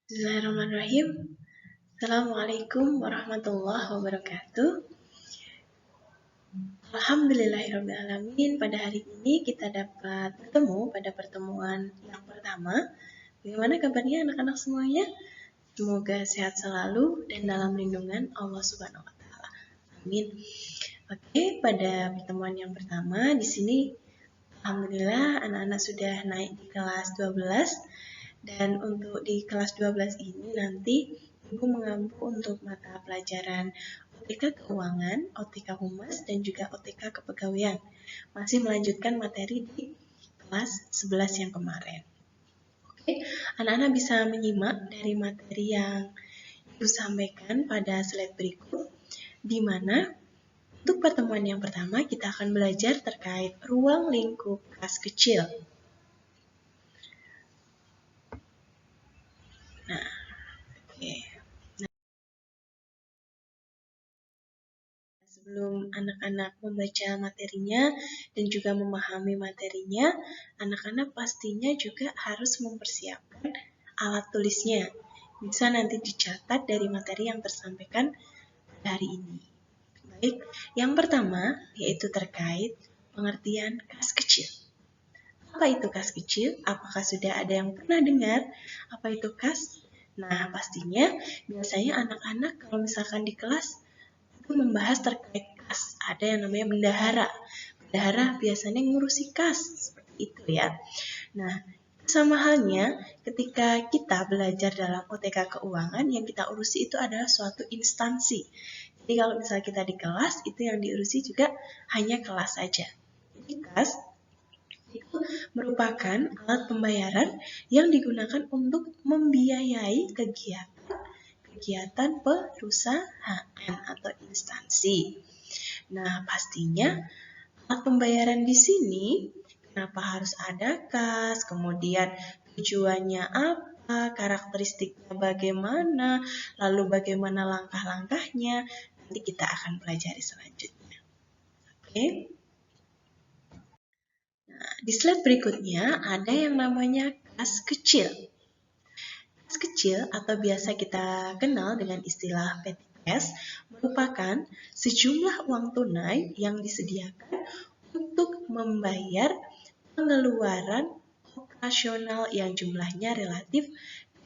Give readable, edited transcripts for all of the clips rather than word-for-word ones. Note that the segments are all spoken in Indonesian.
Bismillahirrahmanirrahim. Assalamualaikum warahmatullahi wabarakatuh. Alhamdulillahirrahmanirrahim. Pada hari ini kita dapat bertemu pada pertemuan yang pertama. Bagaimana kabarnya anak-anak semuanya? Semoga sehat selalu dan dalam lindungan Allah Subhanahu wa taala. Amin. Oke, pada pertemuan yang pertama di sini alhamdulillah anak-anak sudah naik di kelas 12. Dan untuk di kelas 12 ini nanti Ibu mengampu untuk mata pelajaran OTK Keuangan, OTK Humas, dan juga OTK Kepegawaian. Masih melanjutkan materi di kelas 11 yang kemarin. Oke, anak-anak bisa menyimak dari materi yang Ibu sampaikan pada slide berikut, di mana untuk pertemuan yang pertama kita akan belajar terkait ruang lingkup kas kecil. Nah, oke. Sebelum anak-anak membaca materinya dan juga memahami materinya, anak-anak pastinya juga harus mempersiapkan alat tulisnya. Bisa nanti dicatat dari materi yang tersampaikan hari ini. Baik, yang pertama yaitu terkait pengertian kas kecil. Apa itu kas kecil? Apakah sudah ada yang pernah dengar apa itu kas? Nah, pastinya biasanya anak-anak kalau misalkan di kelas itu membahas terkait kas. Ada yang namanya bendahara. Bendahara biasanya ngurusi kas, seperti itu ya. Nah, sama halnya ketika kita belajar dalam OTK Keuangan, yang kita urusi itu adalah suatu instansi. Jadi kalau misalnya kita di kelas, itu yang diurusi juga hanya kelas saja. Jadi kas itu merupakan alat pembayaran yang digunakan untuk membiayai kegiatan perusahaan atau instansi. Nah, pastinya alat pembayaran di sini kenapa harus ada kas, kemudian tujuannya apa, karakteristiknya bagaimana, lalu bagaimana langkah-langkahnya, nanti kita akan pelajari selanjutnya. Oke. Nah, di slide berikutnya ada yang namanya kas kecil. Kas kecil atau biasa kita kenal dengan istilah petty cash merupakan sejumlah uang tunai yang disediakan untuk membayar pengeluaran operasional yang jumlahnya relatif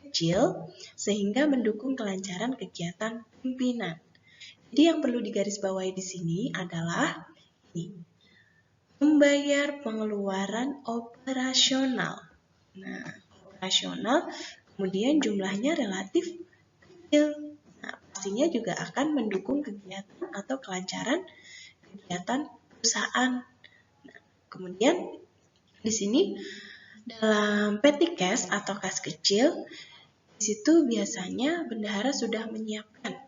kecil sehingga mendukung kelancaran kegiatan pimpinan. Jadi yang perlu digarisbawahi di sini adalah ini, membayar pengeluaran operasional. Nah, operasional kemudian jumlahnya relatif kecil. Nah, pastinya juga akan mendukung kegiatan atau kelancaran kegiatan perusahaan. Nah, kemudian di sini dalam petty cash atau kas kecil, di situ biasanya bendahara sudah menyiapkan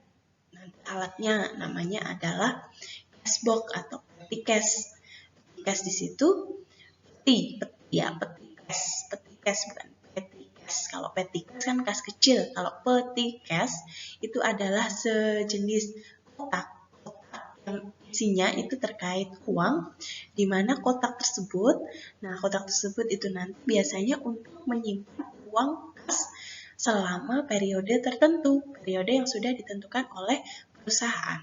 alatnya, namanya adalah cash box atau petty cash. Petty cash di situ peti cash bukan petty cash. Kalau petty cash kan kas kecil, kalau petty cash itu adalah sejenis kotak yang isinya itu terkait uang, di mana kotak tersebut, kotak tersebut itu nanti biasanya untuk menyimpan uang kas selama periode tertentu, periode yang sudah ditentukan oleh perusahaan.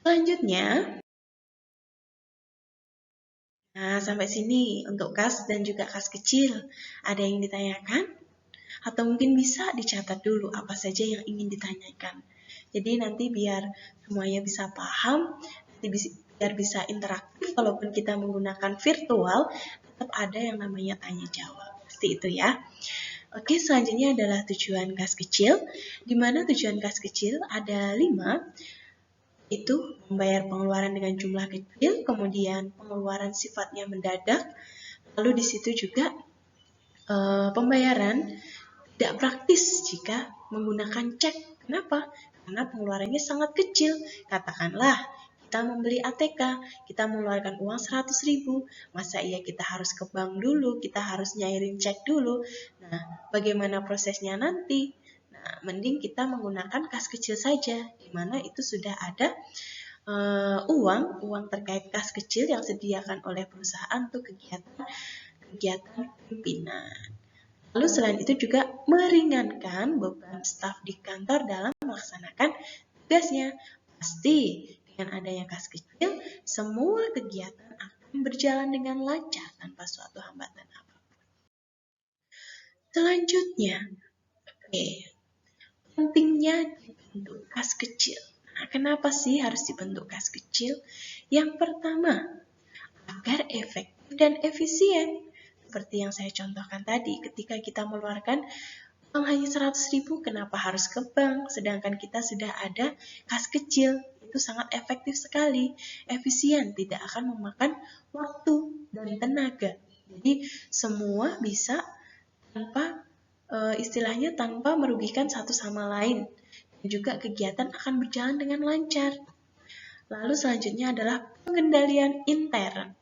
Selanjutnya, sampai sini untuk kas dan juga kas kecil. Ada yang ditanyakan? Atau mungkin bisa dicatat dulu apa saja yang ingin ditanyakan. Jadi nanti biar semuanya bisa paham, biar bisa interaktif, walaupun kita menggunakan virtual, tetap ada yang namanya tanya jawab. Pasti itu ya. Oke, selanjutnya adalah tujuan kas kecil, di mana tujuan kas kecil ada 5, itu membayar pengeluaran dengan jumlah kecil, kemudian pengeluaran sifatnya mendadak, lalu di situ juga pembayaran tidak praktis jika menggunakan cek. Kenapa? Karena pengeluarannya sangat kecil. Katakanlah kita membeli ATK, kita mengeluarkan uang 100.000. Masa iya kita harus ke bank dulu, kita harus nyairin cek dulu. Nah, bagaimana prosesnya nanti? Nah, mending kita menggunakan kas kecil saja, di mana itu sudah ada uang terkait kas kecil yang disediakan oleh perusahaan untuk kegiatan pimpinan. Lalu selain itu juga meringankan beban staf di kantor dalam melaksanakan tugasnya. Pasti dengan adanya kas kecil, semua kegiatan akan berjalan dengan lancar tanpa suatu hambatan apapun. Selanjutnya, pentingnya dibentuk kas kecil. Nah, kenapa sih harus dibentuk kas kecil? Yang pertama, agar efektif dan efisien. Seperti yang saya contohkan tadi, ketika kita mengeluarkan uang hanya 100.000, kenapa harus ke bank? Sedangkan kita sudah ada kas kecil, itu sangat efektif sekali, efisien, tidak akan memakan waktu dan tenaga. Jadi semua bisa tanpa istilahnya tanpa merugikan satu sama lain. Dan juga kegiatan akan berjalan dengan lancar. Lalu selanjutnya adalah pengendalian intern.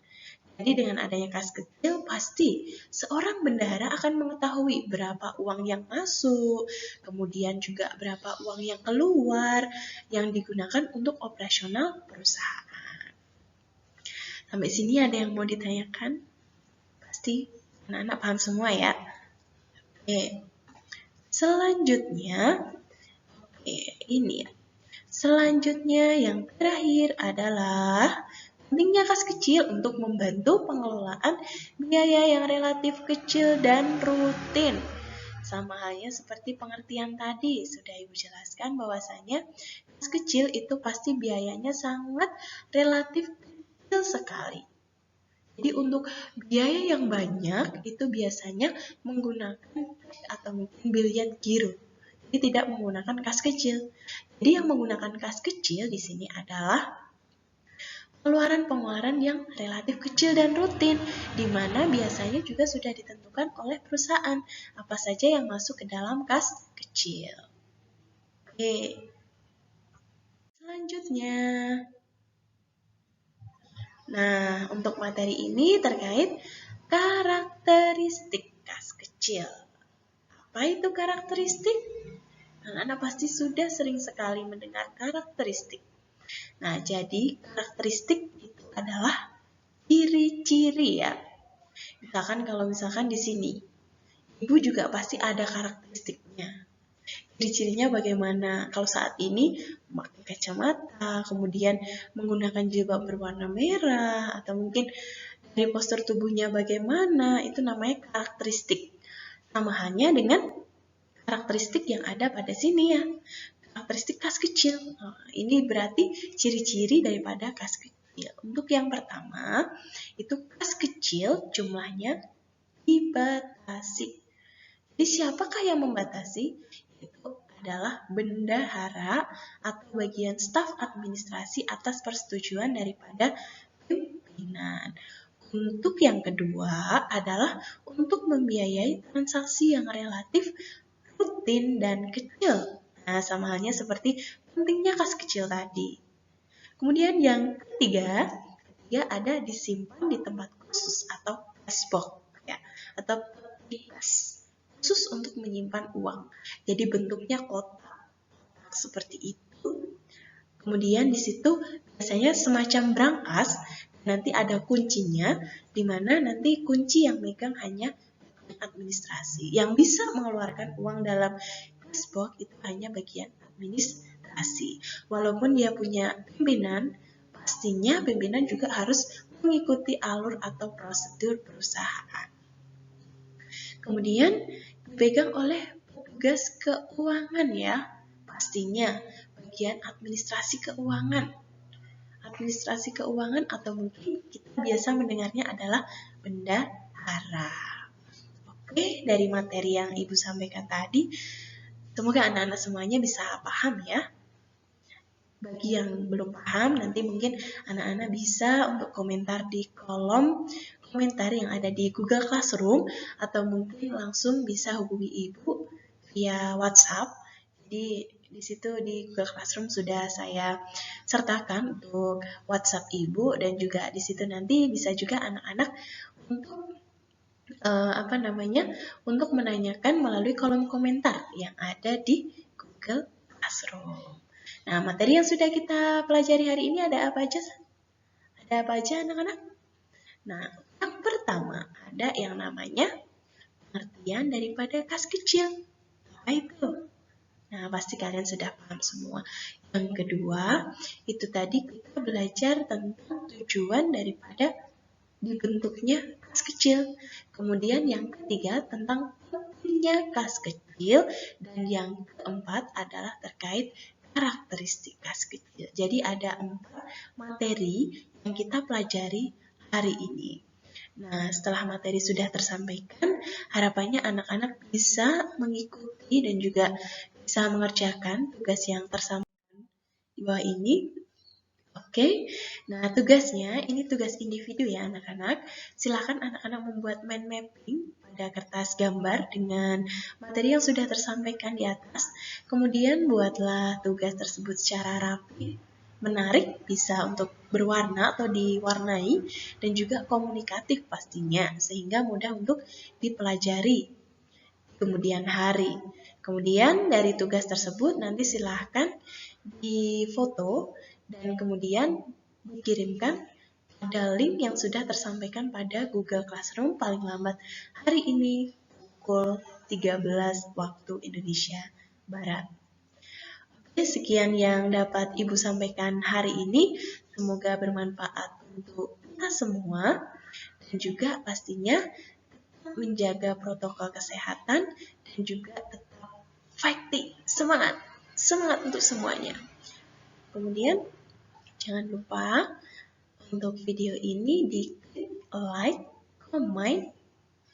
Jadi dengan adanya kas kecil, pasti seorang bendahara akan mengetahui berapa uang yang masuk, kemudian juga berapa uang yang keluar, yang digunakan untuk operasional perusahaan. Sampai sini ada yang mau ditanyakan? Pasti anak-anak paham semua ya? Oke. Selanjutnya, ini ya. Selanjutnya yang terakhir adalah pentingnya kas kecil untuk membantu pengelolaan biaya yang relatif kecil dan rutin. Sama halnya seperti pengertian tadi, sudah Ibu jelaskan bahwasanya kas kecil itu pasti biayanya sangat relatif kecil sekali. Jadi untuk biaya yang banyak itu biasanya menggunakan atau mungkin biliet giro. Jadi tidak menggunakan kas kecil. Jadi yang menggunakan kas kecil di sini adalah pengeluaran-pengeluaran yang relatif kecil dan rutin, di mana biasanya juga sudah ditentukan oleh perusahaan apa saja yang masuk ke dalam kas kecil. Oke. Selanjutnya, nah untuk materi ini terkait karakteristik kas kecil. Apa itu karakteristik? Anak-anak pasti sudah sering sekali mendengar karakteristik. Nah, jadi karakteristik itu adalah ciri-ciri ya. Misalkan di sini, Ibu juga pasti ada karakteristiknya. Ciri-cirinya bagaimana? Kalau saat ini memakai kacamata, kemudian menggunakan jilbab berwarna merah, atau mungkin dari postur tubuhnya bagaimana, itu namanya karakteristik. Sama halnya dengan karakteristik yang ada pada sini ya. Karakteristik kas kecil. Nah, ini berarti ciri-ciri daripada kas kecil. Untuk yang pertama, itu kas kecil jumlahnya dibatasi. Jadi siapakah yang membatasi? Itu adalah bendahara atau bagian staf administrasi atas persetujuan daripada pimpinan. Untuk yang kedua adalah untuk membiayai transaksi yang relatif rutin dan kecil. Nah, sama halnya seperti pentingnya kas kecil tadi. Kemudian yang ketiga ada disimpan di tempat khusus atau cash box ya, atau peti kas khusus untuk menyimpan uang. Jadi bentuknya kotak seperti itu. Kemudian di situ biasanya semacam brankas, nanti ada kuncinya, di mana nanti kunci yang megang hanya administrasi. Yang bisa mengeluarkan uang dalam cashbox itu hanya bagian administrasi. Walaupun dia punya pimpinan, pastinya pimpinan juga harus mengikuti alur atau prosedur perusahaan. Kemudian dipegang oleh petugas keuangan ya, pastinya bagian administrasi keuangan. Administrasi keuangan atau mungkin kita biasa mendengarnya adalah bendahara. Oke, dari materi yang Ibu sampaikan tadi, semoga anak-anak semuanya bisa paham ya. Bagi yang belum paham, nanti mungkin anak-anak bisa untuk komentar di kolom komentar yang ada di Google Classroom, atau mungkin langsung bisa hubungi Ibu via WhatsApp. Jadi di situ di Google Classroom sudah saya sertakan untuk WhatsApp Ibu, dan juga di situ nanti bisa juga anak-anak untuk untuk menanyakan melalui kolom komentar yang ada di Google Classroom. Nah, materi yang sudah kita pelajari hari ini ada apa aja? Ada apa aja anak-anak? Nah, yang pertama ada yang namanya pengertian daripada kas kecil. Apa itu? Nah, pasti kalian sudah paham semua. Yang kedua, itu tadi kita belajar tentang tujuan daripada dibentuknya kas kecil. Kemudian yang ketiga tentang pentingnya kas kecil, dan yang keempat adalah terkait karakteristik kas kecil. Jadi ada 4 materi yang kita pelajari hari ini. Nah, setelah materi sudah tersampaikan, harapannya anak-anak bisa mengikuti dan juga bisa mengerjakan tugas yang tersampaikan di bawah ini. Oke, nah tugasnya, ini tugas individu ya anak-anak. Silakan anak-anak membuat mind mapping pada kertas gambar dengan materi yang sudah tersampaikan di atas. Kemudian buatlah tugas tersebut secara rapi, menarik, bisa untuk berwarna atau diwarnai, dan juga komunikatif pastinya, sehingga mudah untuk dipelajari kemudian hari. Kemudian dari tugas tersebut nanti silahkan difoto dan kemudian dikirimkan pada link yang sudah tersampaikan pada Google Classroom paling lambat hari ini pukul 13 waktu Indonesia Barat. Oke, sekian yang dapat Ibu sampaikan hari ini. Semoga bermanfaat untuk kita semua dan juga pastinya menjaga protokol kesehatan dan juga tetap fighting, semangat untuk semuanya. Kemudian jangan lupa untuk video ini di like, comment,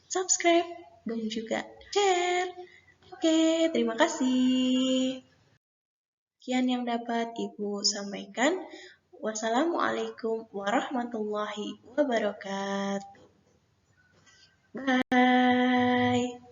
subscribe, dan juga share. Oke, terima kasih. Sekian yang dapat Ibu sampaikan. Wassalamualaikum warahmatullahi wabarakatuh. Bye.